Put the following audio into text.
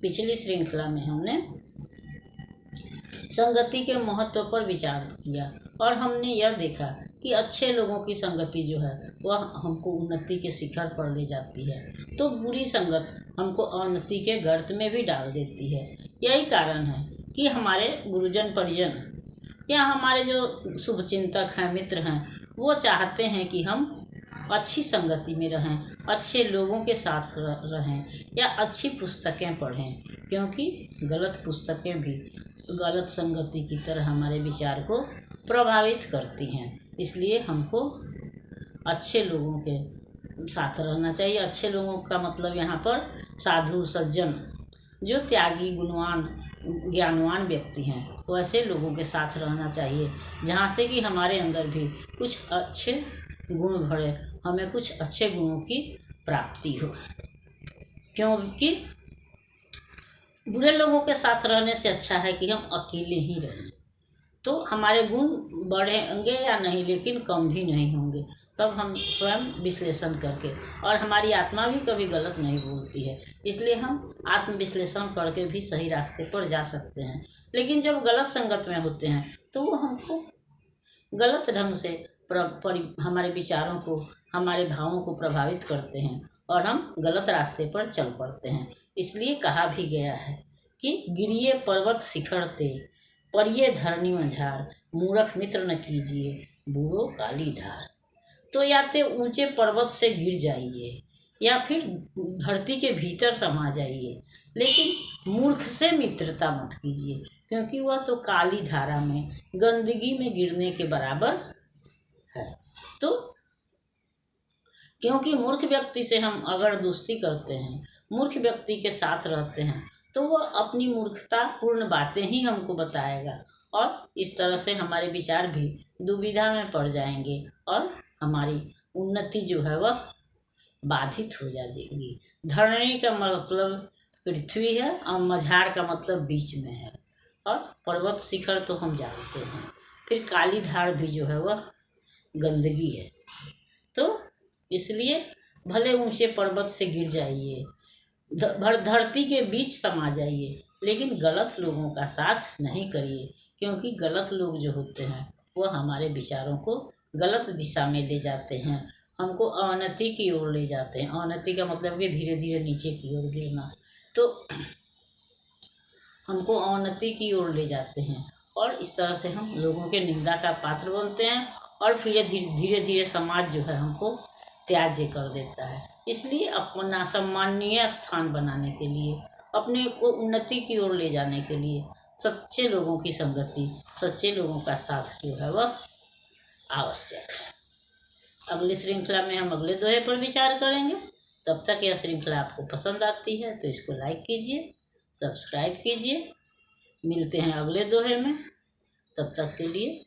पिछली श्रृंखला में हमने संगति के महत्व पर विचार किया और हमने यह देखा कि अच्छे लोगों की संगति जो है वह हमको उन्नति के शिखर पर ले जाती है, तो बुरी संगत हमको अवनति के गर्त में भी डाल देती है। यही कारण है कि हमारे गुरुजन परिजन या हमारे जो शुभचिंतक हैं, मित्र हैं, वो चाहते हैं कि हम अच्छी संगति में रहें, अच्छे लोगों के साथ रहें या अच्छी पुस्तकें पढ़ें, क्योंकि गलत पुस्तकें भी गलत संगति की तरह हमारे विचार को प्रभावित करती हैं। इसलिए हमको अच्छे लोगों के साथ रहना चाहिए। अच्छे लोगों का मतलब यहाँ पर साधु सज्जन, जो त्यागी गुणवान ज्ञानवान व्यक्ति हैं, वैसे लोगों के साथ रहना चाहिए, जहाँ से कि हमारे अंदर भी कुछ अच्छे गुण भरे, हमें कुछ अच्छे गुणों की प्राप्ति हो। क्योंकि बुरे लोगों के साथ रहने से अच्छा है कि हम अकेले ही रहें, तो हमारे गुण बढ़ेंगे या नहीं, लेकिन कम भी नहीं होंगे। तब हम स्वयं विश्लेषण करके, और हमारी आत्मा भी कभी गलत नहीं बोलती है, इसलिए हम आत्मविश्लेषण करके भी सही रास्ते पर जा सकते हैं। लेकिन जब गलत संगत में होते हैं तो वो हमको गलत ढंग से हमारे विचारों को, हमारे भावों को प्रभावित करते हैं और हम गलत रास्ते पर चल पड़ते हैं। इसलिए कहा भी गया है कि गिरिए पर्वत शिखर ते, परिये धरनी मझार, मूर्ख मित्र न कीजिए, बूढ़ो काली धार। तो या तो ऊंचे पर्वत से गिर जाइए या फिर धरती के भीतर समा जाइए, लेकिन मूर्ख से मित्रता मत कीजिए, क्योंकि वह तो काली धारा में, गंदगी में गिरने के बराबर है। तो क्योंकि मूर्ख व्यक्ति से हम अगर दोस्ती करते हैं, मूर्ख व्यक्ति के साथ रहते हैं, तो वह अपनी मूर्खता पूर्ण बातें ही हमको बताएगा और इस तरह से हमारे विचार भी दुविधा में पड़ जाएंगे और हमारी उन्नति जो है वह बाधित हो जाएगी। धरणी का मतलब पृथ्वी है और मझार का मतलब बीच में है, और पर्वत शिखर तो हम जानते हैं। फिर काली धार भी जो है वह गंदगी है। तो इसलिए भले ऊंचे पर्वत से गिर जाइए, धरती के बीच समा जाइए, लेकिन गलत लोगों का साथ नहीं करिए, क्योंकि गलत लोग जो होते हैं वह हमारे विचारों को गलत दिशा में ले जाते हैं, हमको अवनति की ओर ले जाते हैं। अवनति का मतलब कि धीरे धीरे नीचे की ओर गिरना, तो हमको अवनति की ओर ले जाते हैं और इस तरह से हम लोगों के निंदा का पात्र बनते हैं और फिर धीरे धीरे समाज जो है हमको त्याज्य कर देता है। इसलिए अपना सम्माननीय स्थान बनाने के लिए, अपने को उन्नति की ओर ले जाने के लिए सच्चे लोगों की संगति, सच्चे लोगों का साथ जो है वह आवश्यक है। अगली श्रृंखला में हम अगले दोहे पर विचार करेंगे। तब तक यह श्रृंखला आपको पसंद आती है तो इसको लाइक कीजिए, सब्सक्राइब कीजिए। मिलते हैं अगले दोहे में, तब तक के लिए